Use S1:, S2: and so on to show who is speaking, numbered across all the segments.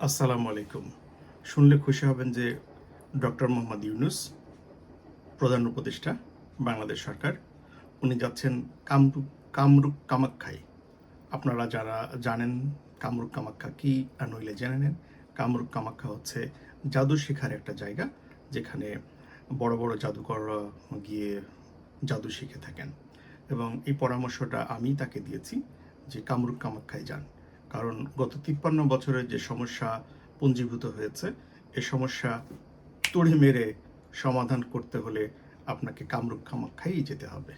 S1: আসসালামু আলাইকুম। শুনলে খুশি হবেন যে ডক্টর মোহাম্মদ ইউনূস, প্রধান উপদেষ্টা, বাংলাদেশ সরকার, উনি যাচ্ছেন কামরূপ কামরূপ কামাখ্যায়। আপনারা যারা জানেন কামরূপ কামাখ্যা কি, আর নইলে জেনে নেন। কামরূপ কামাখ্যা হচ্ছে জাদু শেখার একটা জায়গা, যেখানে বড় বড় জাদুকররা গিয়ে জাদু শিখে থাকেন। এবং এই পরামর্শটা আমি তাকে দিয়েছি যে কামরূপ কামাখ্যায় যান। কারণ গত 53 বছরের যে সমস্যা পুঞ্জীভূত হয়েছে, এ সমস্যা তুড়ি মেরে সমাধান করতে হলে আপনাকে কামরূপ কামাখ্যাই যেতে হবে।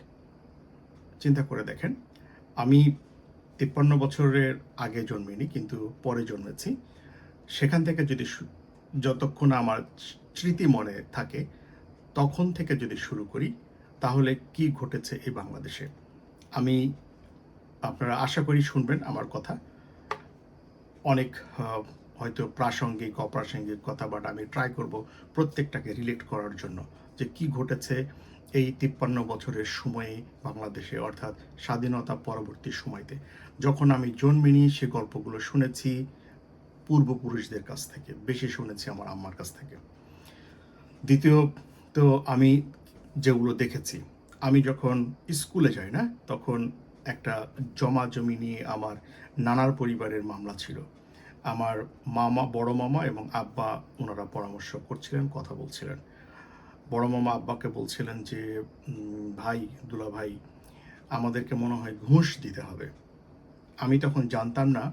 S1: চিন্তা করে দেখেন, আমি 53 বছরের আগে জন্মিনি, কিন্তু পরে জন্মেছি। সেখান থেকে যদি যতক্ষণ আমার স্মৃতি মনে থাকে তখন থেকে যদি শুরু করি, তাহলে কি ঘটেছে এই বাংলাদেশে। আমি আপনারা আশা করি শুনবেন আমার কথা। অনেক হয়তো প্রাসঙ্গিক অপ্রাসঙ্গিক কথা, বাট আমি ট্রাই করব প্রত্যেকটাকে রিলেট করার জন্য যে কি ঘটেছে এই 53 বছরের সময়ে বাংলাদেশে, অর্থাৎ স্বাধীনতা পরবর্তী সময়তে। যখন আমি জন্মিনি সে গল্পগুলো শুনেছি পূর্বপুরুষদের কাছ থেকে, বেশি শুনেছি আমার আম্মার কাছ থেকে। দ্বিতীয়, তো আমি যেগুলো দেখেছি, আমি যখন স্কুলে যাই না, তখন একটা জমা জমি নিয়ে আমার নানার পরিবারের মামলা ছিল। আমার মামা, বড় মামা এবং আব্বা ওনারা পরামর্শ করছিলেন, কথা বলছিলেন। বড় মামা আব্বাকে বলছিলেন যে ভাই, দুলা ভাই, আমাদেরকে মনে হয় ঘুষ দিতে হবে। আমি তখন জানতাম না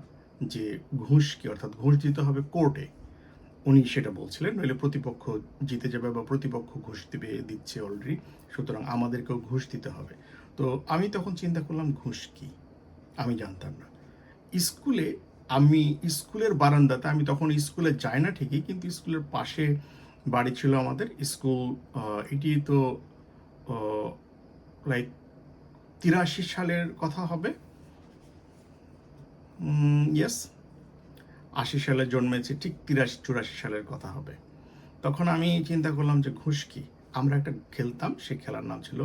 S1: যে ঘুষ কি, অর্থাৎ ঘুষ দিতে হবে কোর্টে। উনি সেটা বলছিলেন, নইলে প্রতিপক্ষ জিতে যাবে বা প্রতিপক্ষ ঘুষ দিচ্ছে অলরেডি, সুতরাং আমাদেরকেও ঘুষ দিতে হবে। তো আমি তখন চিন্তা করলাম ঘুষ কি, আমি জানতাম না। স্কুলে, আমি স্কুলের বারান্দাতে, আমি তখন স্কুলে যাই না ঠিকই, কিন্তু স্কুলের পাশে বাড়ি ছিল আমাদের স্কুল। এটি তো লাইক 83 সালের কথা হবে। ইয়েস, 80 সালে জন্মেছি, ঠিক 83-84 সালের কথা হবে। তখন আমি চিন্তা করলাম যে ঘুষ কি। আমরা একটা খেলতাম, সেই খেলার নাম ছিল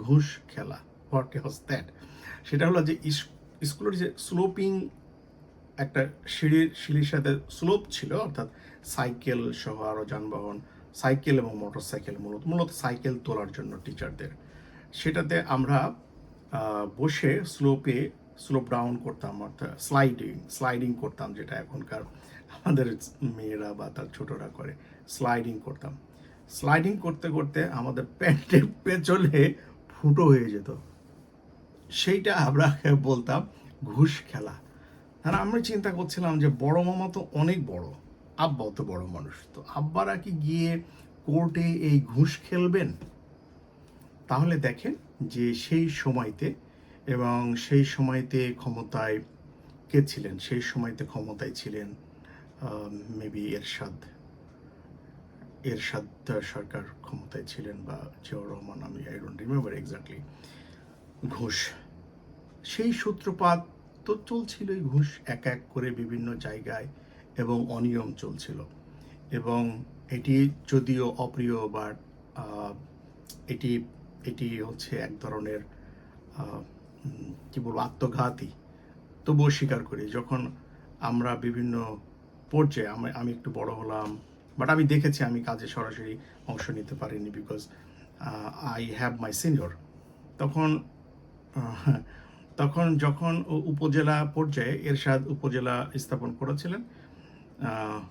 S1: ঘুষ খেলা। What was that? সেটা হলো যে স্কুলের যে স্লোপিং, একটা সিঁড়ির সাথে স্লোপ ছিল, অর্থাৎ সাইকেল সহ আরও যানবাহন, সাইকেল এবং মোটর সাইকেল, মূলত সাইকেল তোলার জন্য টিচারদের, সেটাতে আমরা বসে স্লোপ ডাউন করতাম, অর্থাৎ স্লাইডিং করতাম, যেটা এখনকার আমাদের মেয়েরা বা তার ছোটরা করে, স্লাইডিং করতাম। স্লাইডিং করতে করতে আমাদের প্যান্টের পেছনে ফুটো হয়ে যেত, সেইটা আমরা বলতাম ঘুষ খেলা। আর আমরা চিন্তা করছিলাম যে বড় মামা তো অনেক বড়, আব্বাও তো বড় মানুষ, তো আব্বারা কি গিয়ে কোর্টে এই ঘুষ খেলবেন? তাহলে দেখেন যে সেই সময়তে, এবং সেই সময়তে ক্ষমতায় কে ছিলেন, সেই সময়তে ক্ষমতায় ছিলেন মেবি এরশাদ সরকার ক্ষমতায় ছিলেন, বা জিয়াউর রহমান, আমি আই ডোন্ট রিমেম্বার এক্স্যাক্টলি। ঘুষ, সেই সূত্রপাত তো চলছিলই, ঘুষ এক এক করে বিভিন্ন জায়গায়, এবং অনিয়ম চলছিল। এবং এটি যদিও অপ্রিয়, বাট এটি এটি হচ্ছে এক ধরনের কি বলবো, আত্মঘাতী, তবুও স্বীকার করি। যখন আমরা বিভিন্ন পর্যায়ে, আমি একটু বড় হলাম, বাট আমি দেখেছি, আমি কাজে সরাসরি অংশ নিতে পারিনি, because I have my senior. তখন তখন যখন উপজেলা পর্যায়ে এরশাদ উপজেলা স্থাপন করেছিলেন,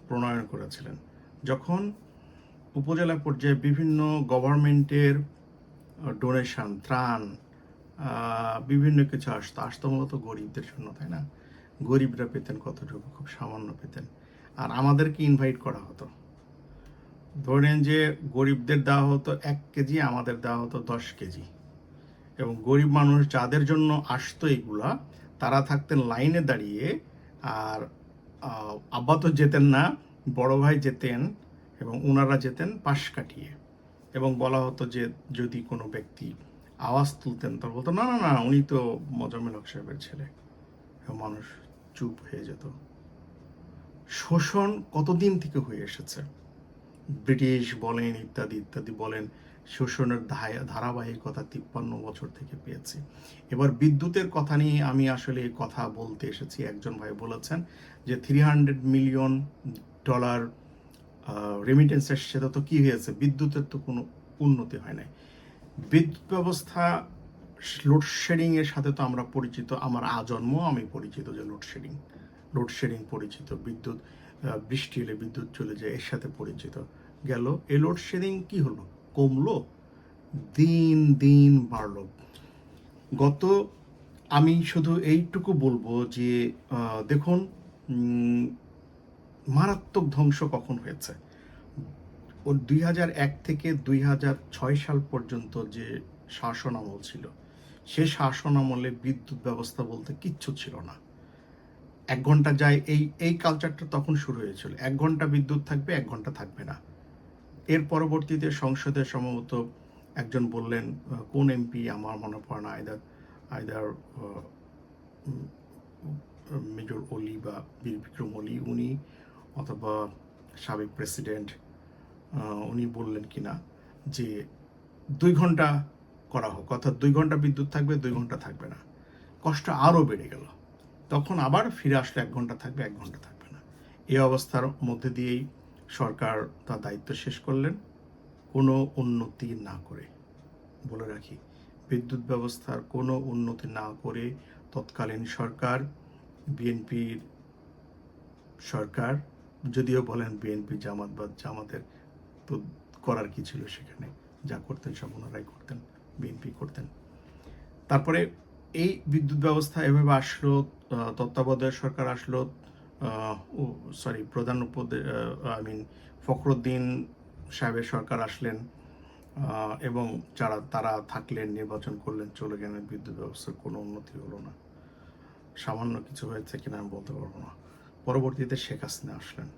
S1: প্রণয়ন করেছিলেন, যখন উপজেলা পর্যায়ে বিভিন্ন গভর্নমেন্টের ডোনেশন, ত্রাণ, বিভিন্ন কিছু আসতো মূলত গরিবদের জন্য, তাই না? গরিবরা পেতেন কতটুকু, খুব সামান্য পেতেন। আর আমাদেরকে ইনভাইট করা হতো। ধরেন যে গরিবদের দেওয়া হতো 1 কেজি, আমাদের দেওয়া হতো 10 কেজি। এবং গরিব মানুষ যাদের জন্য আসতো এগুলা, তারা থাকতেন লাইনে দাঁড়িয়ে। আর আব্বা তো যেতেন না, বড় ভাই যেতেন, এবং ওনারা যেতেন পাশ কাটিয়ে। এবং বলা হতো যে যদি কোনো ব্যক্তি আওয়াজ তুলতেন, তার বলতো না না না, উনি তো মোজাম্মেল হক সাহেবের ছেলে। এবং মানুষ চুপ হয়ে যেত। শোষণ কতদিন থেকে হয়ে এসেছে, ব্রিটিশ বলেন, ইত্যাদি ইত্যাদি বলেন, শোষণের ধারাবাহিকতা 53 বছর থেকে পেয়েছি। এবার বিদ্যুতের কথা নিয়ে আমি আসলে কথা বলতে এসেছি। একজন ভাই বলেছেন যে $300 মিলিয়ন রেমিটেন্স এসছে, তো কি হয়েছে? বিদ্যুতের তো কোনো উন্নতি হয় নাই। বিদ্যুৎ ব্যবস্থা লোডশেডিংয়ের সাথে তো আমরা পরিচিত, আমার আজন্ম আমি পরিচিত যে লোডশেডিং পরিচিত, বিদ্যুৎ বৃষ্টি হলে বিদ্যুৎ চলে যায়, এর সাথে পরিচিত। গেল এই লোডশেডিং কি হলো? কমলো? দিন দিন বাড়লো। আমি শুধু এইটুকু বলবো যে দেখুন, মারাত্মক ধ্বংস কখন হয়েছে? 2001 থেকে 2006 সাল পর্যন্ত যে শাসন আমল ছিল, সে শাসন আমলে বিদ্যুৎ ব্যবস্থা বলতে কিচ্ছু ছিল না। 1 ঘন্টা যায়, এই কালচারটা তখন শুরু হয়েছিল। 1 ঘন্টা বিদ্যুৎ থাকবে, 1 ঘন্টা থাকবে না। এর পরবর্তীতে সংসদে সম্ভবত একজন বললেন, কোন এমপি আমার মনে পড়ে না, আইদার মেজর অলি বা বীর বিক্রম অলি, উনি অথবা সাবেক প্রেসিডেন্ট, উনি বললেন কিনা যে 2 ঘন্টা করা হোক, অর্থাৎ 2 ঘন্টা বিদ্যুৎ থাকবে, 2 ঘন্টা থাকবে না। কষ্ট আরও বেড়ে গেল। তখন আবার ফিরে আসলো 1 ঘন্টা থাকবে, 1 ঘন্টা থাকবে না। এই অবস্থার মধ্যে দিয়েই সরকার তার দায়িত্ব শেষ করলেন, কোনো উন্নতি না করে। বলে রাখি, বিদ্যুৎ ব্যবস্থার কোনো উন্নতি না করে তৎকালীন সরকার, বিএনপির সরকার, যদিও বলেন বিএনপি জামাত বা জামাতের তো করার কি ছিল সেখানে, যা করতেন সব ওনারাই করতেন, বিএনপি করতেন। তারপরে এই বিদ্যুৎ ব্যবস্থা এভাবে আসলো, তত্ত্বাবধায়ক সরকার আসলো, প্রধান ফখরুদ্দিন সাহেবের সরকার আসলেন, এবং তারা থাকলেন, নির্বাচন করলেন, চলে গেলেন। বিদ্যুৎ ব্যবস্থার কোনো উন্নতি হলো না। সামান্য কিছু হয়েছে কিনা আমি বলতে পারবো না। পরবর্তীতে শেখ হাসিনা আসলেন,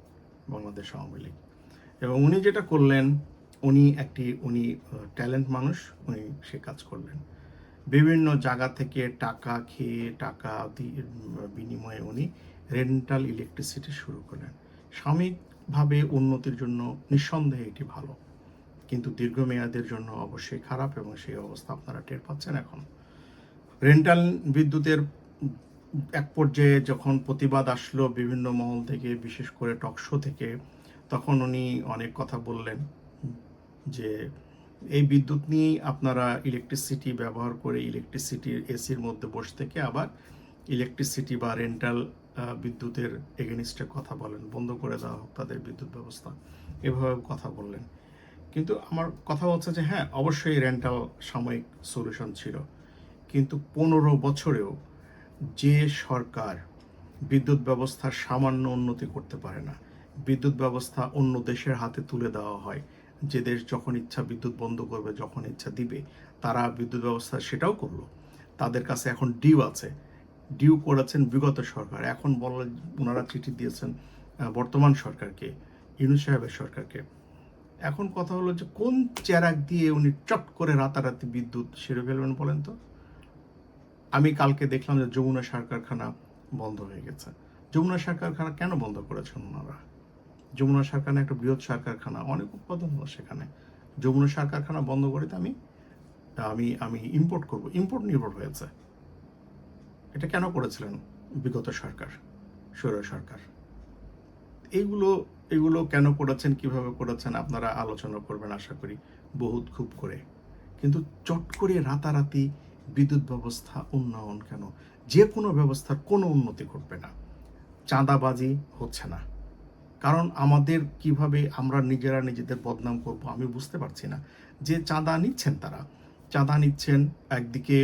S1: বাংলাদেশ আওয়ামী লীগ, এবং উনি যেটা করলেন, উনি ট্যালেন্ট মানুষ, উনি সে কাজ করলেন। বিভিন্ন জায়গা থেকে টাকা খেয়ে, টাকা বিনিময়ে উনি রেন্টাল ইলেকট্রিসিটি শুরু করলেন। সাময়িকভাবে উন্নতির জন্য নিঃসন্দেহে এটি ভালো, কিন্তু দীর্ঘমেয়াদের জন্য অবশ্যই খারাপ, এবং সেই অবস্থা আপনারা টের পাচ্ছেন এখন। রেন্টাল বিদ্যুতের এক পর্যায়ে যখন প্রতিবাদ আসলো বিভিন্ন মহল থেকে, বিশেষ করে টকশো থেকে, তখন উনি অনেক কথা বললেন যে এই বিদ্যুৎ নিয়েই আপনারা ইলেকট্রিসিটি ব্যবহার করে ইলেকট্রিসিটির এসির মধ্যে বসে থেকে আবার ইলেকট্রিসিটি বা রেন্টাল বিদ্যুতের এগেনিস্টে কথা বলেন, বন্ধ করে দেওয়া হোক তাদের বিদ্যুৎ ব্যবস্থা, এভাবে কথা বললেন। কিন্তু আমার কথা হচ্ছে যে হ্যাঁ, অবশ্যই রেন্টাল সাময়িক সলিউশন ছিল, কিন্তু 15 বছরেও যে সরকার বিদ্যুৎ ব্যবস্থার সামান্য উন্নতি করতে পারে না, বিদ্যুৎ ব্যবস্থা অন্য দেশের হাতে তুলে দেওয়া হয়, যে দেশ যখন ইচ্ছা বিদ্যুৎ বন্ধ করবে, যখন ইচ্ছা দিবে, তারা বিদ্যুৎ ব্যবস্থা সেটাও করলো। তাদের কাছে এখন ডিউ আছে, ডিউ করেছেন বিগত সরকার, এখন ওনারা চিঠি দিয়েছেন বর্তমান সরকারকে, ইউনূস সাহেবের সরকারকে। এখন কথা হলো যে কোন চেরাক দিয়ে উনি চট করে রাতারাতি বিদ্যুৎ সেরে ফেলবেন বলেন তো? আমি কালকে দেখলাম যে যমুনা সার কারখানা বন্ধ হয়ে গেছে। যমুনা সার কারখানা কেন বন্ধ করেছেন ওনারা? যমুনা সার কারখানা একটা বৃহৎ সার কারখানা, অনেক উৎপাদন হলো সেখানে। যমুনা সার কারখানা বন্ধ করে আমি ইম্পোর্ট করব, ইম্পোর্ট নির্ভর হয়েছে। এটা কেন করেছিলেন বিগত সরকার, স্বৈর সরকার? এগুলো কেন করেছেন, কিভাবে করেছেন আপনারা আলোচনা করবেন আশা করি বহুত খুব করে। কিন্তু চট করে রাতারাতি বিদ্যুৎ ব্যবস্থা উন্নয়ন কেন? যে কোনো ব্যবস্থার কোনো উন্নতি ঘটবে না, চাঁদাবাজি হচ্ছে না। কারণ আমাদের কিভাবে আমরা নিজেরা নিজেদের বদনাম করব আমি বুঝতে পারছি না। যে চাঁদা নিচ্ছেন, তারা চাঁদা নিচ্ছেন, একদিকে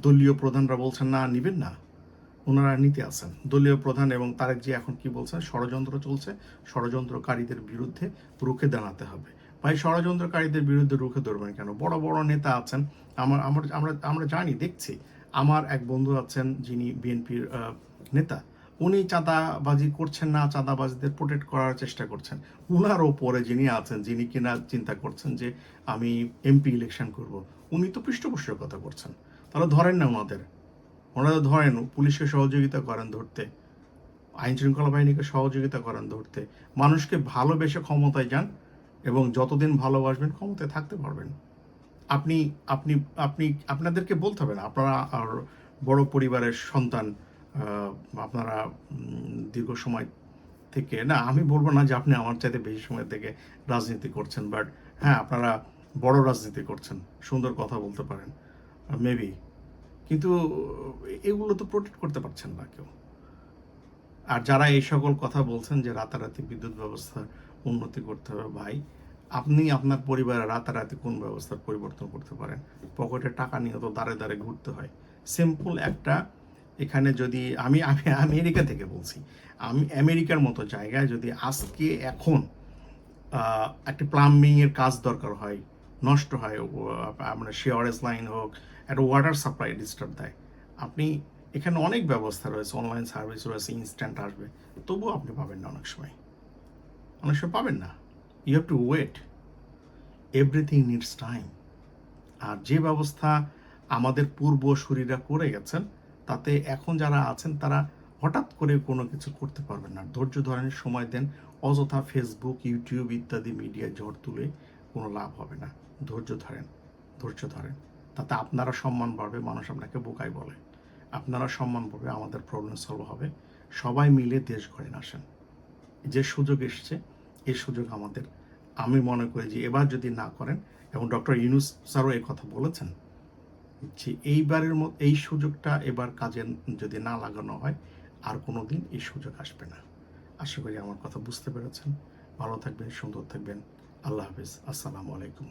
S1: দলীয় প্রধানরা বলছেন না নিবেন না, ওনারা নিতে আছেন। দলীয় প্রধান এবং তারেক জি এখন কি বলছেন? ষড়যন্ত্র চলছে, ষড়যন্ত্রকারীদের বিরুদ্ধে রুখে দাঁড়াতে হবে। ভাই, ষড়যন্ত্রকারীদের বিরুদ্ধে রুখে ধরবেন কেন? বড় বড় নেতা আছেন, আমরা জানি, দেখছি। আমার এক বন্ধু আছেন যিনি বিএনপির নেতা, উনি চাঁদাবাজি করছেন না, চাঁদাবাজিদের প্রোটেক্ট করার চেষ্টা করছেন। উনার ওপরে যিনি আছেন, যিনি কিনা চিন্তা করছেন যে আমি এমপি ইলেকশন করব, উনি তো পৃষ্ঠপোষকতা করছেন। তাহলে ধরেন না ওনারা ধরেন, পুলিশকে সহযোগিতা করেন ধরতে, আইন শৃঙ্খলা বাহিনীকে সহযোগিতা করেন ধরতে, মানুষকে ভালোবেসে ক্ষমতায় যান, এবং যতদিন ভালোবাসবেন ক্ষমতায় থাকতে পারবেন। আপনি আপনি আপনি আপনাদেরকে বলতে হবে না, আপনারা আর বড় পরিবারের সন্তান, আপনারা দীর্ঘ সময় থেকে, না আমি বলবো না যে আপনি আমার চাইতে বেশি সময় থেকে রাজনীতি করছেন, বাট হ্যাঁ আপনারা বড় রাজনীতি করছেন, সুন্দর কথা বলতে পারেন মেবি, কিন্তু এগুলো তো প্রোটেক্ট করতে পারছেন না কেউ। আর যারা এই সকল কথা বলছেন যে রাতারাতি বিদ্যুৎ ব্যবস্থার উন্নতি করতে হবে, ভাই আপনি আপনার পরিবারে রাতারাতি কোন ব্যবস্থার পরিবর্তন করতে পারেন? পকেটে টাকা নিয়ে তো দাঁড়ে দাঁড়ে ঘুরতে হয়। সিম্পল একটা, এখানে যদি আমি আমি আমেরিকা থেকে বলছি, আমি আমেরিকার মতো জায়গায় যদি আজকে এখন একটা প্লাম্বিংয়ের কাজ দরকার হয়, নষ্ট হয়, মানে শিওরেজ লাইন হোক, একটা ওয়াটার সাপ্লাই ডিস্টার্ব দেয়, আপনি এখানে অনেক ব্যবস্থা রয়েছে, অনলাইন সার্ভিস রয়েছে, ইনস্ট্যান্ট আসবে, তবুও আপনি পাবেন না, অনেক সময় পাবেন না। You have to wait, everything needs time. আর যে ব্যবস্থা আমাদের পূর্বসূরীরা করে গেছেন, তাতে এখন যারা আছেন তারা হঠাৎ করে কোনো কিছু করতে পারবেন না। ধৈর্য ধরেন, সময় দেন, অযথা ফেসবুক, ইউটিউব ইত্যাদি মিডিয়ায় ঝড় তুলে কোনো লাভ হবে না। ধৈর্য ধরেন, ধৈর্য ধরেন, তাতে আপনারা সম্মান বাড়বে, মানুষ আপনাকে বোকাই বলে, আপনারা সম্মান পাবে, আমাদের প্রবলেম সলভ হবে, সবাই মিলে দেশ গড়েন আসেন। যে সুযোগ এসছে, এই সুযোগ আমাদের, আমি মনে করি যে এবার যদি না করেন, এবং ডক্টর ইউনূস স্যারও এই কথা বলেছেন যে এইবারের মতো এই সুযোগটা এবার কাজে যদি না লাগানো হয়, আর কোনো দিন এই সুযোগ আসবে না। আশা করি আমার কথা বুঝতে পেরেছেন। ভালো থাকবেন, সুন্দর থাকবেন। আল্লাহ হাফিজ, আসসালামু আলাইকুম।